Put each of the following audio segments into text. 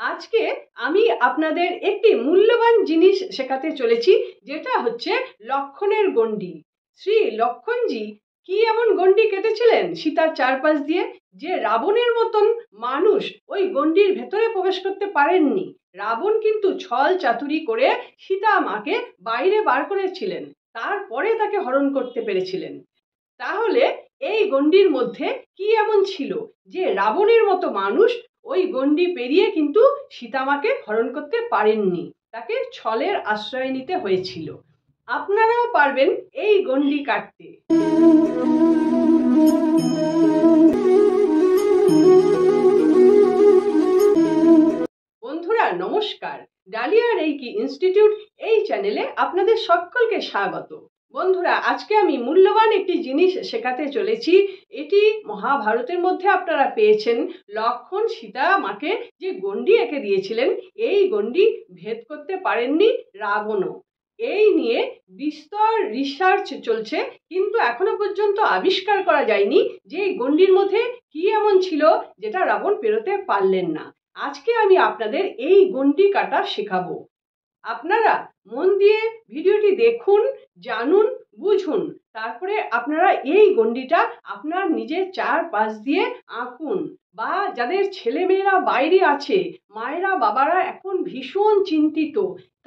আজকে আমি আপনাদের একটি মূল্যবান জিনিস শেখাতে চলেছি, যেটা হচ্ছে লক্ষণের গণ্ডি। শ্রী লক্ষণজি কি এমন গণ্ডি কেটেছিলেন সীতার চারপাশ দিয়ে যে রাবণের মতন মানুষ ওই গণ্ডির ভেতরে প্রবেশ করতে পারেননি। রাবণ কিন্তু ছল চাতুরি করে সীতা মাকে বাইরে বার করেছিলেন, তারপরে তাকে হরণ করতে পেরেছিলেন। তাহলে এই গণ্ডির মধ্যে কি এমন ছিল যে রাবণের মতো মানুষ ওই গণ্ডি পেরিয়ে কিন্তু সীতামাকে হরণ করতে পারেননি, তাকে ছলের আশ্রয় নিতে হয়েছিল। আপনারাও পারবেন এই গণ্ডি কাটতে। বন্ধুরা নমস্কার, ডালিয়া রেইকি ইনস্টিটিউট এই চ্যানেলে আপনাদের সকলকে স্বাগত। বন্ধুরা, আজকে আমি মূল্যবান একটি জিনিস শেখাতে চলেছি। এটি মহাভারতের মধ্যে আপনারা পেয়েছেন। লক্ষণ সীতা মাকে যে গণ্ডি এঁকে দিয়েছিলেন, এই গণ্ডি ভেদ করতে পারেননি রাবণও। এই নিয়ে বিস্তর রিসার্চ চলছে, কিন্তু এখনো পর্যন্ত আবিষ্কার করা যায়নি যে এই গণ্ডির মধ্যে কি এমন ছিল যেটা রাবণ পেরোতে পারলেন না। আজকে আমি আপনাদের এই গণ্ডি কাটা শেখাবো। আপনারা মন দিয়ে ভিডিওটি দেখুন, জানুন, বুঝুন, তারপরে আপনারা এই গণ্ডিটা আপনার নিজের চারপাশ দিয়ে আঁকুন। বা যাদের ছেলেমেয়েরা বাইরে আছে, মায়েরা বাবারা এখন ভীষণ চিন্তিত,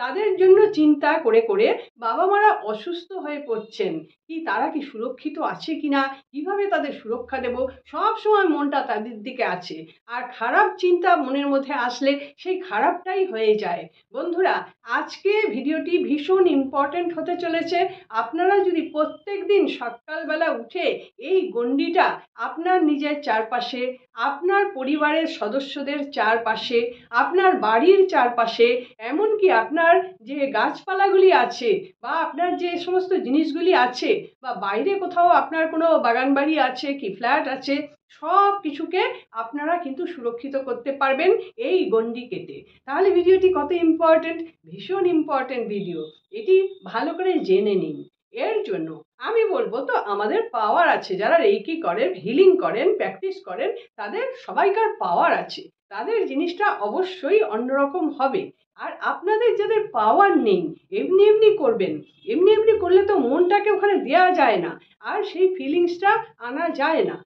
তাদের জন্য চিন্তা করে করে বাবা মারা অসুস্থ হয়ে পড়ছেন, কি তারা কি সুরক্ষিত আছে কিনা, কিভাবে তাদের সুরক্ষা দেব, সব সময় মনটা তাদের দিকে আছে। আর খারাপ চিন্তা মনের মধ্যে আসলে সেই খারাপটাই হয়ে যায়। বন্ধুরা, আজকে ভিডিওটি ভীষণ ইম্পর্টেন্ট হতে চলেছে। আপনারা যদি প্রত্যেক দিন সকালবেলা উঠে এই গণ্ডিটা আপনার নিজের চারপাশে, আপনার পরিবারের সদস্যদের চারপাশে, আপনার বাড়ির চারপাশে, এমনকি আপনার যে গাছপালাগুলি আছে বা আপনার যে সমস্ত জিনিসগুলি আছে, বা বাইরে কোথাও আপনার কোনো বাগান বাড়ি আছে কি ফ্ল্যাট আছে, সব কিছুকে আপনারা কিন্তু সুরক্ষিত করতে পারবেন এই গণ্ডি কেটে। তাহলে ভিডিওটি কত ইম্পর্টেন্ট, ভীষণ ইম্পর্টেন্ট ভিডিও, এটি ভালো করে জেনে নিন। এর জন্য আমি বলবো, তো আমাদের পাওয়ার আছে, যারা রেইকি করেন, হিলিং করেন, প্র্যাকটিস করেন, তাদের সবাইকার পাওয়ার আছে, তাদের জিনিসটা অবশ্যই অন্যরকম হবে। আর আপনাদের যাদের পাওয়ার নেই, এমনি এমনি করবেন, এমনি এমনি করলে তো মনটাকে ওখানে দেওয়া যায় না, আর সেই ফিলিংসটা আনা যায় না।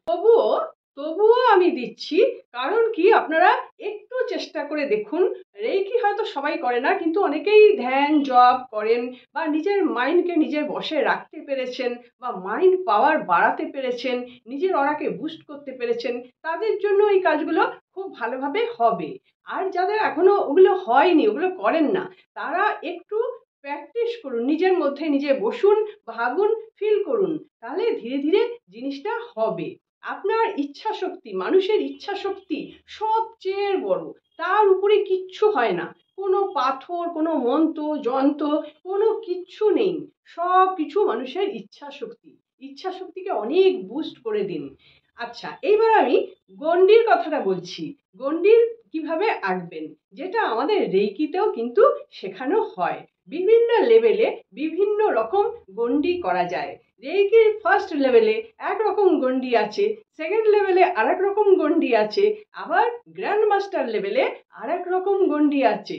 তবুও আমি দিচ্ছি, কারণ কি আপনারা একটু চেষ্টা করে দেখুন। রেইকি হয়তো সবাই করে না, কিন্তু অনেকেই ধ্যান জপ করেন বা নিজের মাইন্ডকে নিজের বশে রাখতে পেরেছেন, বা মাইন্ড পাওয়ার বাড়াতে পেরেছেন, নিজের অরাকে বুস্ট করতে পেরেছেন, তাদের জন্য এই কাজগুলো খুব ভালোভাবে হবে। আর যাদের এখনো ওগুলো হয়নি, ওগুলো করেন না, তারা একটু প্র্যাকটিস করুন, নিজের মধ্যে নিজে বসুন, ভাবুন, ফিল করুন, তাহলে ধীরে ধীরে জিনিসটা হবে। আপনার ইচ্ছা শক্তি, মানুষের ইচ্ছা শক্তি সবচেয়ে বড়, তার উপরে কিচ্ছু হয় না। কোনো পাথর, কোনো মন্ত্র যন্ত্র, কোনো কিচ্ছু নেই, সব কিছু মানুষের ইচ্ছা শক্তি। ইচ্ছা শক্তিকে অনেক বুস্ট করে দিন। আচ্ছা, এইবার আমি গণ্ডির কথাটা বলছি। গণ্ডির কিভাবে আঁকবেন, যেটা আমাদের রেইকিতেও কিন্তু শেখানো হয়। বিভিন্ন লেভেলে বিভিন্ন রকম গণ্ডি করা যায়। রেইকির ফার্স্ট লেভেলে একরকম গণ্ডি আছে, সেকেন্ড লেভেলে আরেক রকম গণ্ডি আছে, আবার গ্র্যান্ড মাস্টার লেভেলে আরেক রকম গণ্ডি আছে।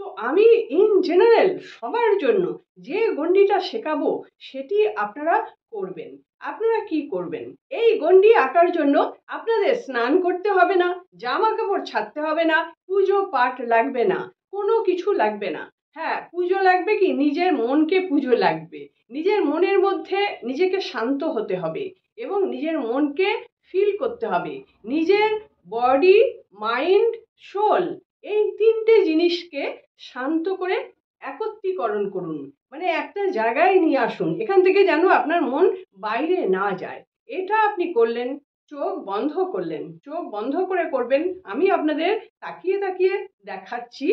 তো আমি ইন জেনারেল সবার জন্য যে গণ্ডিটা শেখাবো সেটি আপনারা করবেন। আপনারা কি করবেন, এই গণ্ডি আঁকার জন্য আপনাদের স্নান করতে হবে না, জামা কাপড় ছাড়তে হবে না, পুজো পাঠ লাগবে না, কোনো কিছু লাগবে না। হ্যাঁ, পুজো লাগবে কি, নিজের মনকে পুজো লাগবে। নিজের মনের মধ্যে নিজেকে শান্ত হতে হবে এবং নিজের মনকে ফিল করতে হবে। নিজের বডি, মাইন্ড, সোল, এই তিনটে জিনিসকে শান্ত করে একত্রীকরণ করুন, মানে একটা জায়গায় নিয়ে আসুন, এখান থেকে যেন আপনার মন বাইরে না যায়। এটা আপনি করলেন, চোখ বন্ধ করলেন, চোখ বন্ধ করে করবেন। আমি আপনাদের তাকিয়ে তাকিয়ে দেখাচ্ছি।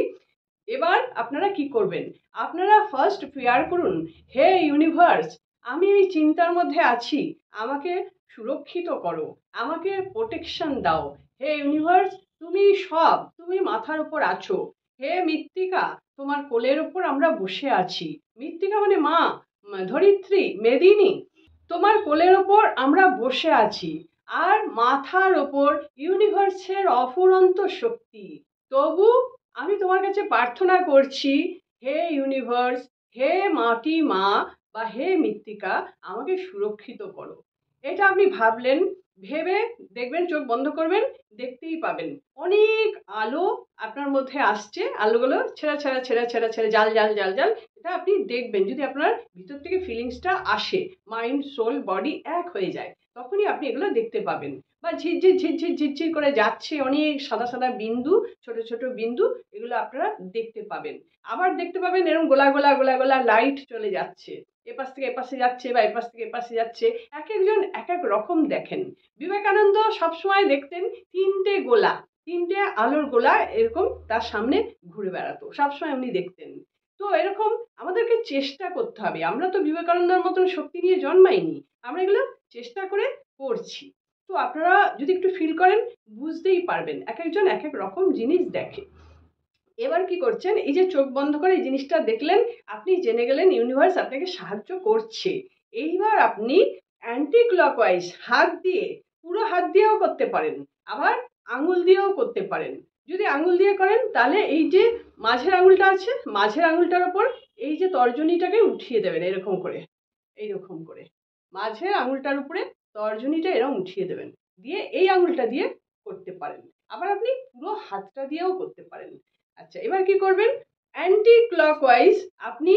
এবার আপনারা কি করবেন, আপনারা ফার্স্ট প্রেয়ার করুন, হে ইউনিভার্স, আমি এই চিন্তার মধ্যে আছি, আমাকে সুরক্ষিত করো, আমাকে প্রোটেকশন দাও। হে ইউনিভার্স, তুমি সব, তুমি মাথার উপর আছো। হে মৃত্তিকা, তোমার কোলের উপর আমরা বসে আছি। মৃত্তিকা মানে মা, ধরিত্রী, মেদিনী, তোমার কোলের ওপর আমরা বসে আছি। আর মাথার ওপর ইউনিভার্সের অফুরন্ত শক্তি, তবু তোমার কাছে প্রার্থনা করছি, হে ইউনিভার্স, হে মাটি মা বা হে মৃত্তিকা, আমাকে সুরক্ষিত করো। এটা আপনি ভাবলেন, ভেবে দেখবেন, চোখ বন্ধ করবেন, দেখতেই পাবেন অনেক আলো আপনার মধ্যে আসছে। আলোগুলো ছেঁড়া ছেঁড়া ছেঁড়া ছেঁড়া ছেঁড়া জাল জাল জাল জাল, এটা আপনি দেখবেন। যদি আপনার ভিতর থেকে ফিলিংসটা আসে, মাইন্ড সোল বডি এক হয়ে যায়, তখনই আপনি এগুলো দেখতে পাবেন। বা ঝিরঝির ঝিরঝির ঝিরঝির করে যাচ্ছে অনেক সাদা সাদা বিন্দু, ছোট ছোট বিন্দু, এগুলো আপনারা দেখতে পাবেন। আবার দেখতে পাবেন এরকম গোলা গোলা গোলা গোলা লাইট চলে যাচ্ছে, এপাশ থেকে এপাশে যাচ্ছে বা এপাশ থেকে এপাশে যাচ্ছে। এক একজন এক এক রকম দেখেন। বিবেকানন্দ সবসময় দেখতেন তিনটে গোলা, তিনটে আলোর গোলা এরকম তার সামনে ঘুরে বেড়াতো, সবসময় উনি দেখতেন। তো এরকম আমাদেরকে চেষ্টা করতে হবে। আমরা তো বিবেকানন্দের মতন শক্তি নিয়ে জন্মাইনি, আমরা এগুলো চেষ্টা করে করছি। তো আপনারা যদি একটু ফিল করেন, বুঝতেই পারবেন এক একজন এক এক রকম জিনিস দেখে। এবার কি করছেন, এই যে চোখ বন্ধ করে এই জিনিসটা দেখলেন, আপনি জেনে গেলেন ইউনিভার্স আপনাকে সাহায্য করছে। এইবার আপনি অ্যান্টি ক্লকওয়াইজ হাত দিয়ে, পুরো হাত দিয়েও করতে পারেন, আবার আঙুল দিয়েও করতে পারেন। যদি আঙুল দিয়ে করেন তাহলে এই যে মাঝের আঙুলটা আছে, মাঝের আঙুলটার ওপর এই যে তর্জনীটাকে উঠিয়ে দেবেন এরকম করে, এইরকম করে মাঝের আঙুলটার উপরে তর্জনীটা এরকম উঠিয়ে দেবেন, দিয়ে এই আঙুলটা দিয়ে করতে পারেন। আবার আপনি পুরো হাতটা দিয়েও করতে পারেন। আচ্ছা, এবার কি করবেন, অ্যান্টি ক্লকওয়াইজ আপনি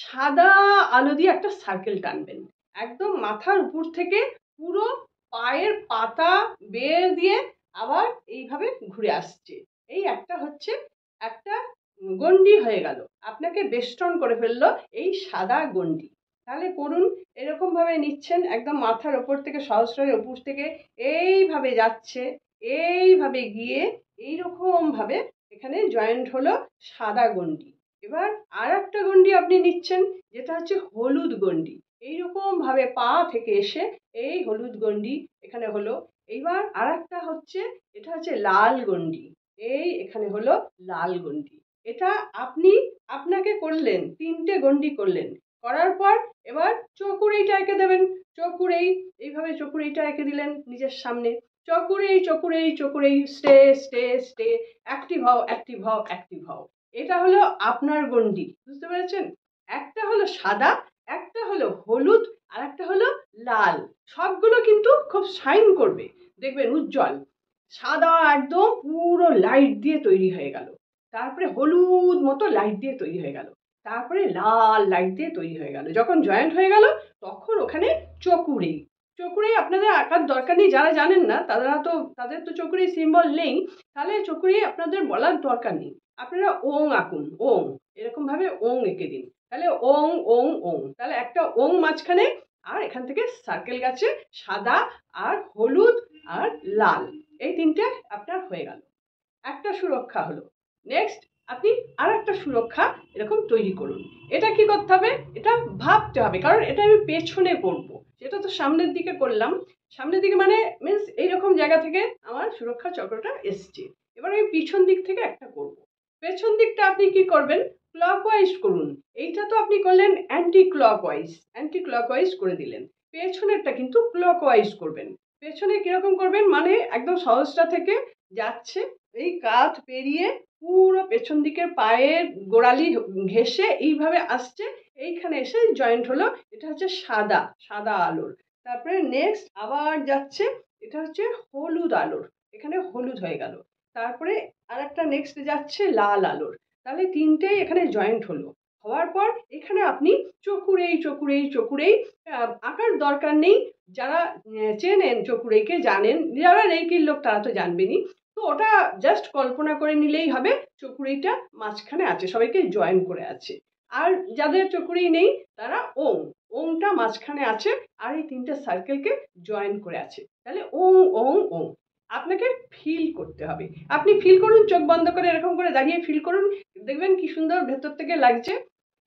সাদা আলো দিয়ে একটা সার্কেল টানবেন, একদম মাথার উপর থেকে পুরো পায়ের পাতা বের দিয়ে আবার এইভাবে ঘুরে আসছে। এই একটা হচ্ছে একটা গন্ডি হয়ে গেল, আপনাকে বেষ্টন করে ফেললো এই সাদা গন্ডি। তাহলে করুন, এরকম ভাবে নিচ্ছেন একদম মাথার ওপর থেকে, সহস্রের উপর থেকে এইভাবে যাচ্ছে, এইভাবে গিয়ে এইরকম ভাবে এখানে জয়েন্ট হলো সাদা গন্ডি। এবার আর একটা গন্ডি আপনি নিচ্ছেন, যেটা হচ্ছে হলুদ গন্ডি। এইরকম ভাবে পা থেকে এসে এই হলুদ গন্ডি এখানে হলো। এইবার আর একটা হচ্ছে, এটা হচ্ছে লাল গন্ডি, এই এখানে হলো লাল গন্ডি। এটা আপনি আপনাকে করলেন, তিনটে গন্ডি করলেন। করার পর এবার চকুরেইটা এঁকে দেবেন। চকুরেই, এইভাবে চকুরেইটা এঁকে দিলেন নিজের সামনে। চকুরেই চকুরেই চকুরেই, স্টে স্টে স্টে, অ্যাক্টিভ হও অ্যাক্টিভ হও অ্যাক্টিভ হও। এটা হলো আপনার গন্ডি, বুঝতে পেরেছেন? একটা হলো সাদা, একটা হলো হলুদ, আর একটা হলো লাল। সবগুলো কিন্তু খুব শাইন করবে, দেখবেন উজ্জ্বল। সাদা একদম পুরো লাইট দিয়ে তৈরি হয়ে গেল, তারপরে হলুদ মতো লাইট দিয়ে তৈরি হয়ে গেল, তারপরে লাল লাইট দিয়ে তৈরি হয়ে গেল। যখন জয়েন্ট হয়ে গেল তখন ওখানে চকুরেই, চকুরেই আপনাদের আঁকার দরকার নেই, যারা জানেন না তাদের তো চকুরেই সিম্বল নেই, তাহলে চকুরেই আপনাদের বলার দরকার নেই। আপনারা ওং আঁকুন, ওং, এরকম ভাবে ওং এঁকে দিন। তাহলে ওং ওং ওং, তাহলে একটা ওং মাঝখানে, আর এখান থেকে সার্কেল গেছে সাদা আর হলুদ আর লাল, এই তিনটে আপনার হয়ে গেল। একটা সুরক্ষা হলো। নেক্সট আপনি আর একটা সুরক্ষা এরকম তৈরি করুন। এটা কি করতে হবে, এটা ভাবতে হবে, কারণ এটা আমি পেছনে করব, সেটা তো সামনের দিকে করলাম। সামনের দিকে মানে মিন্স এইরকম জায়গা থেকে আমার সুরক্ষা চক্রটা এসছে। এবার আমি পিছন দিক থেকে একটা করব। পেছন দিকটা আপনি কি করবেন, ক্লকওয়াইজ করুন। এইটা তো আপনি করলেন অ্যান্টি ক্লকওয়াইজ, অ্যান্টি ক্লকওয়াইজ করে দিলেন। পেছনেরটা কিন্তু ক্লকওয়াইজ করবেন। পেছনে কিরকম করবেন, মানে একদম সহজটা থেকে যাচ্ছে, এই কাঠ পেরিয়ে পুরো পেছন দিকের পায়ের গোড়ালি ঘেঁষে এইভাবে আসছে, এইখানে এসে জয়েন্ট হলো। এটা হচ্ছে সাদা, সাদা আলোর। তারপরে নেক্সট আবার যাচ্ছে, এটা হচ্ছে হলুদ আলোর, এখানে হলুদ হয়ে গেল। তারপরে আর একটা নেক্সট যাচ্ছে লাল আলোর। তাহলে তিনটেই এখানে জয়েন্ট হলো। হওয়ার পর এখানে আপনি চকুরেই চকুরেই চকুরেই আঁকার দরকার নেই। যারা চেনেন চকুরেইকে, জানেন, যারা রেইকির লোক তারা তো জানবেনই। তো ওটা জাস্ট কল্পনা করে নিলেই হবে চকুরিটা মাঝখানে আছে, সবাইকে জয়েন করে আছে। আর যাদের চকুরি নেই তারা ওং, ওংটা মাঝখানে আছে, আর এই তিনটে সার্কেলকে জয়েন করে আছে। তাহলে ওং ওং ওং আপনাকে ফিল করতে হবে। আপনি ফিল করুন, চোখ বন্ধ করে এরকম করে দাঁড়িয়ে ফিল করুন, দেখবেন কি সুন্দর ভেতর থেকে লাগছে।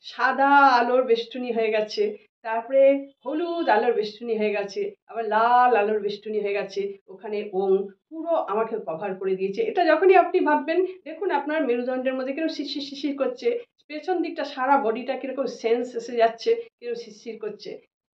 সাদা আলোর বেষ্টনী হয়ে গেছে, তারপরে হলুদ আলোর বেষ্টনী হয়ে গেছে, আবার লাল আলোর বেষ্টনী হয়ে গেছে, ওখানে ওং পুরো আমাকে কভার করে দিয়েছে। এটা যখনই আপনি ভাববেন, দেখুন আপনার মেরুদণ্ডের মধ্যে কিরকম শিরশির শিরশির করছে, পেছন দিকটা সারা বডিটা কিরকম সেন্স এসে যাচ্ছে, কিরকম শিরশির করছে।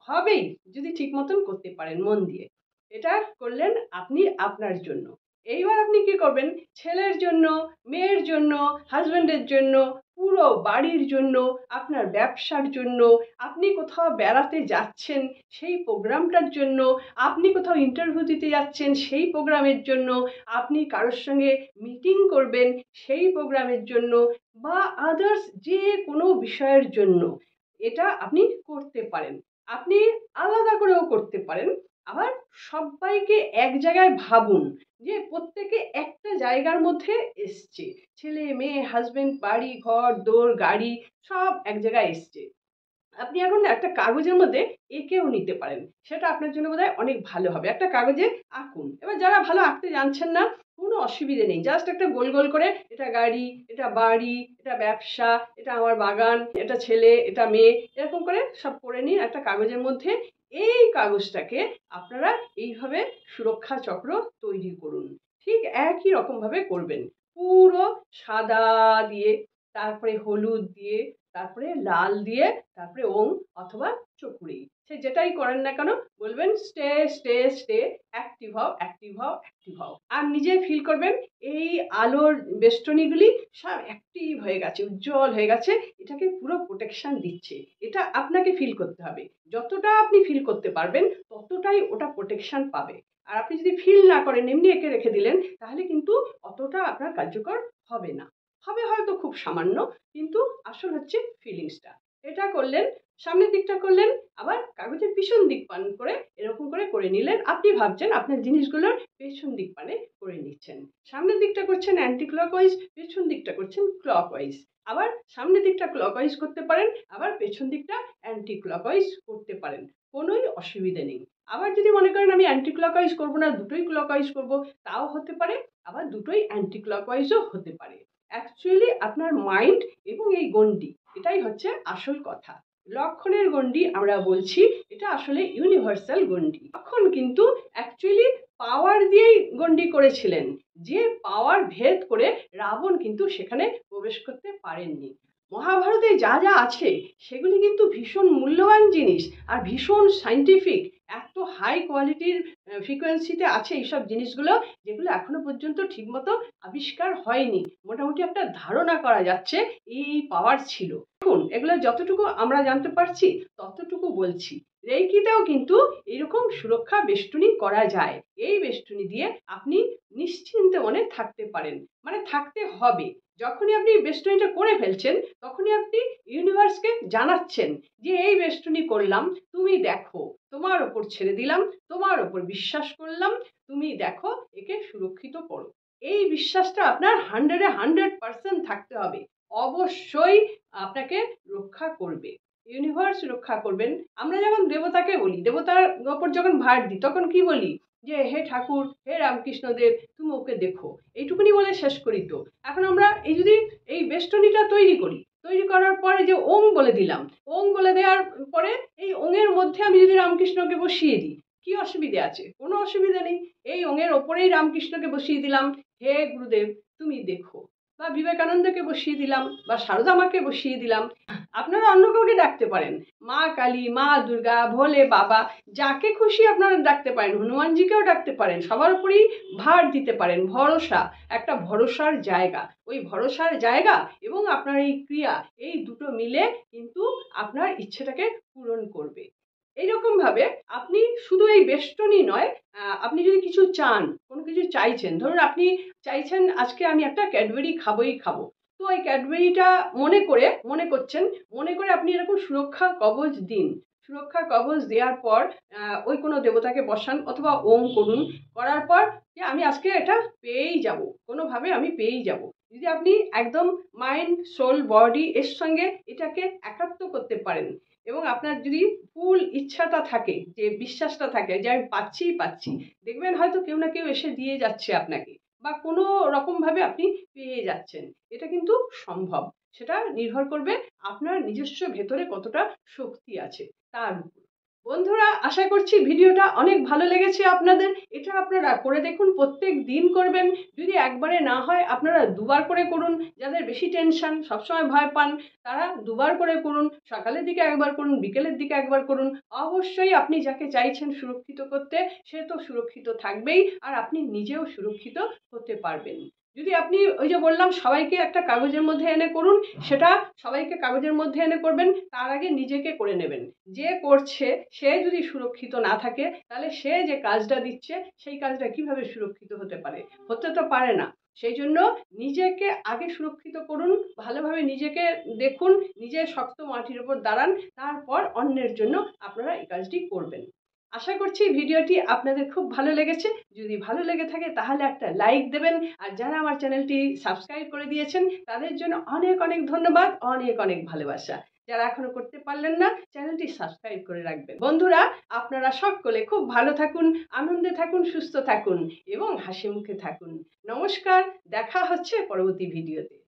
হবেই যদি ঠিক মতন করতে পারেন মন দিয়ে। এটা করলেন আপনি আপনার জন্য। এইবার আপনি কি করবেন, ছেলের জন্য, মেয়ের জন্য, হাজব্যান্ডের জন্য, পুরো বাড়ির জন্য, আপনার ব্যবসার জন্য, আপনি কোথাও বেড়াতে যাচ্ছেন সেই প্রোগ্রামটার জন্য, আপনি কোথাও ইন্টারভিউ দিতে যাচ্ছেন সেই প্রোগ্রামের জন্য, আপনি কারোর সঙ্গে মিটিং করবেন সেই প্রোগ্রামের জন্য, বা আদার্স যে কোনো বিষয়ের জন্য এটা আপনি করতে পারেন। আপনি আলাদা করেও করতে পারেন। আবার সবাইকে এক জায়গায় ভাবুন যে প্রত্যেকে একটা জায়গার মধ্যে এসছে, ছেলে মেয়ে হাজবেন্ড বাড়ি ঘর দোর গাড়ি সব এক জায়গায় এসছে। আপনি এখন না একটা কাগজের মধ্যে এঁকেও নিতে পারেন, সেটা আপনার জন্য বোধহয় অনেক ভালো হবে। একটা কাগজে আঁকুন। এবার যারা ভালো আঁকতে জানছেন না, কোনো অসুবিধে নেই, জাস্ট একটা গোল গোল করে এটা গাড়ি, এটা বাড়ি, এটা ব্যবসা, এটা আমার বাগান, এটা ছেলে, এটা মেয়ে, এরকম করে সব করে নিন একটা কাগজের মধ্যে। এই কাগজটাকে আপনারা এইভাবে সুরক্ষা চক্র তৈরি করুন। ঠিক একই রকম ভাবে করবেন, পুরো সাদা দিয়ে, তারপরে হলুদ দিয়ে, তারপরে লাল দিয়ে, তারপরে ওম অথবা চকুরি, সে যেটাই করেন না কেন বলবেন স্টে স্টে স্টে, অ্যাক্টিভ হও অ্যাক্টিভ হও অ্যাক্টিভ হও। আর নিজে ফিল করবেন এই আলোর বেষ্টনীগুলি সব অ্যাক্টিভ হয়ে গেছে, উজ্জ্বল হয়ে গেছে, এটাকে পুরো প্রোটেকশন দিচ্ছে। এটা আপনাকে ফিল করতে হবে, যতটা আপনি ফিল করতে পারবেন ততটাই ওটা প্রোটেকশন পাবে। আর আপনি যদি ফিল না করেন এমনি এঁকে রেখে দিলেন তাহলে কিন্তু অতটা আপনার কার্যকর হবে না, হবে হয়তো খুব সামান্য, কিন্তু আসল হচ্ছে ফিলিংসটা। এটা করলেন, সামনের দিকটা করলেন, আবার কাগজের পিছন দিক পান করে এরকম করে করে নিলেন। আপনি ভাবছেন আপনার জিনিসগুলোর পেছন দিক পানে করে নিচ্ছেন, সামনের দিকটা করছেন অ্যান্টি ক্লকওয়াইজ, পেছন দিকটা করছেন ক্লকওয়াইজ। আবার সামনের দিকটা ক্লকওয়াইজ করতে পারেন, আবার পেছন দিকটা অ্যান্টি ক্লকওয়াইজ করতে পারেন, কোনোই অসুবিধে নেই। আবার যদি মনে করেন আমি অ্যান্টি ক্লকওয়াইজ করবো না, দুটোই ক্লকওয়াইজ করবো, তাও হতে পারে, আবার দুটোই অ্যান্টি ক্লকওয়াইজও হতে পারে। অ্যাকচুয়ালি আপনার মাইন্ড এবং এই গণ্ডি এটাই হচ্ছে আসল কথা। লক্ষণের গণ্ডি আমরা বলছি, এটা আসলে ইউনিভার্সাল গণ্ডি। লক্ষণ কিন্তু অ্যাকচুয়ালি পাওয়ার দিয়েই গণ্ডি করেছিলেন, যে পাওয়ার ভেদ করে রাবণ কিন্তু সেখানে প্রবেশ করতে পারেননি। মহাভারতে যা যা আছে সেগুলি কিন্তু ভীষণ মূল্যবান জিনিস আর ভীষণ সাইন্টিফিক, এত হাই কোয়ালিটির ফ্রিকোয়েন্সিতে আছে এইসব জিনিসগুলো, যেগুলো এখনো পর্যন্ত ঠিকমতো আবিষ্কার হয়নি। মোটামুটি একটা ধারণা করা যাচ্ছে এই পাওয়ার ছিল। দেখুন এগুলো যতটুকু আমরা জানতে পারছি ততটুকু বলছি। রেইকিতেও কিন্তু এরকম সুরক্ষা বেষ্টনী করা যায়। এই বেষ্টনী দিয়ে আপনি নিশ্চিন্তে মনে থাকতে পারেন, মানে থাকতে হবে। যখনই আপনি বেষ্টনীটা করে ফেলছেন তখনই আপনি ইউনিভার্সকে জানাচ্ছেন যে এই বেষ্টনী করলাম, তুমি দেখো, তোমার ওপর ছেড়ে দিলাম, তোমার ওপর বিশ্বাস করলাম, তুমি দেখো একে সুরক্ষিত করো। এই বিশ্বাসটা আপনার 100% থাকতে হবে, অবশ্যই আপনাকে রক্ষা করবে, ইউনিভার্স রক্ষা করবেন। আমরা যখন দেবতাকে বলি, দেবতার ওপর যখন ভার দিই তখন কি বলি যে হে ঠাকুর, হে রামকৃষ্ণদেব, তুমি ওকে দেখো, এইটুকুনি বলে শেষ করি তো। এখন আমরা এই যদি এই বেষ্টনীটা তৈরি করি, তৈরি করার পরে যে ওং বলে দিলাম, ওং বলে দেওয়ার পরে এই ওঙের মধ্যে আমি যদি রামকৃষ্ণকে বসিয়ে দিই, কি অসুবিধে আছে? কোনো অসুবিধা নেই। এই ওঙের ওপরেই রামকৃষ্ণকে বসিয়ে দিলাম, হে গুরুদেব তুমি দেখো, বা বিবেকানন্দকে বসিয়ে দিলাম, বা সারদা মাকে বসিয়ে দিলাম। আপনারা অন্য কাউকে ডাকতে পারেন, মা কালী, মা দুর্গা, ভোলে বাবা, যাকে খুশি আপনারা ডাকতে পারেন, হনুমানজিকেও ডাকতে পারেন, সবার উপরেই ভার দিতে পারেন। ভরসা, একটা ভরসার জায়গা, ওই ভরসার জায়গা এবং আপনার এই ক্রিয়া, এই দুটো মিলে কিন্তু আপনার ইচ্ছেটাকে পূরণ করবে। এইরকম ভাবে আপনি শুধু এই বেষ্টনী নয়, আপনি যদি কিছু চান, কোনো কিছু চাইছেন, ধরুন আপনি চাইছেন আজকে আমি একটা ক্যাডবেরি খাবোই খাবো, তো এই ক্যাডবেরিটা মনে করছেন, মনে করে আপনি এরকম সুরক্ষা কবচ দিন। সুরক্ষা কবচ দেওয়ার পর ওই কোনো দেবতাকে বসান অথবা ওম করুন, করার পর যে আমি আজকে এটা পেয়েই যাব, কোনোভাবে আমি পেয়েই যাব। যদি আপনি একদম মাইন্ড সোল বডি এর সঙ্গে এটাকে একাত্ম করতে পারেন এবং আপনার যদি ফুল ইচ্ছাটা থাকে, যে বিশ্বাসটা থাকে যে আমি পাচ্ছিই পাচ্ছি, দেখবেন হয়তো কেউ না কেউ এসে দিয়ে যাচ্ছে আপনাকে, বা কোনো রকমভাবে আপনি পেয়ে যাচ্ছেন। এটা কিন্তু সম্ভব, সেটা নির্ভর করবে আপনার নিজস্ব ভেতরে কতটা শক্তি আছে তার উপর। বন্ধুরা, আশা করছি ভিডিওটা অনেক ভালো লেগেছে আপনাদের। এটা আপনারা করে দেখুন, প্রত্যেক দিন করবেন। যদি একবারে না হয় আপনারা দুবার করে করুন। যাদের বেশি টেনশন, সবসময় ভয় পান, তারা দুবার করে করুন। সকালের দিকে একবার করুন, বিকেলের দিকে একবার করুন। অবশ্যই আপনি যাকে চাইছেন সুরক্ষিত করতে, সে তো সুরক্ষিত থাকবেই, আর আপনি নিজেও সুরক্ষিত হতে পারবেন। যদি আপনি ওই যে বললাম সবাইকে একটা কাগজের মধ্যে এনে করুন, সেটা সবাইকে কাগজের মধ্যে এনে করবেন, তার আগে নিজেকে করে নেবেন। যে করছে সে যদি সুরক্ষিত না থাকে, তাহলে সে যে কাজটা দিচ্ছে সেই কাজটা কিভাবে সুরক্ষিত হতে পারে? হতে তো পারে না। সেই জন্য নিজেকে আগে সুরক্ষিত করুন, ভালোভাবে নিজেকে দেখুন, নিজে শক্ত মাটির উপর দাঁড়ান, তারপর অন্যের জন্য আপনারা এই কাজটি করবেন। আশা করছি ভিডিওটি আপনাদের খুব ভালো লেগেছে। যদি ভালো লেগে থাকে তাহলে একটা লাইক দেবেন, আর যারা আমার চ্যানেলটি সাবস্ক্রাইব করে দিয়েছেন তাদের জন্য অনেক অনেক ধন্যবাদ, অনেক অনেক ভালোবাসা। যারা এখনো করতে পারলেন না, চ্যানেলটি সাবস্ক্রাইব করে রাখবেন। বন্ধুরা, আপনারা সকলে খুব ভালো থাকুন, আনন্দে থাকুন, সুস্থ থাকুন এবং হাসি মুখে থাকুন। নমস্কার, দেখা হচ্ছে পরবর্তী ভিডিওতে।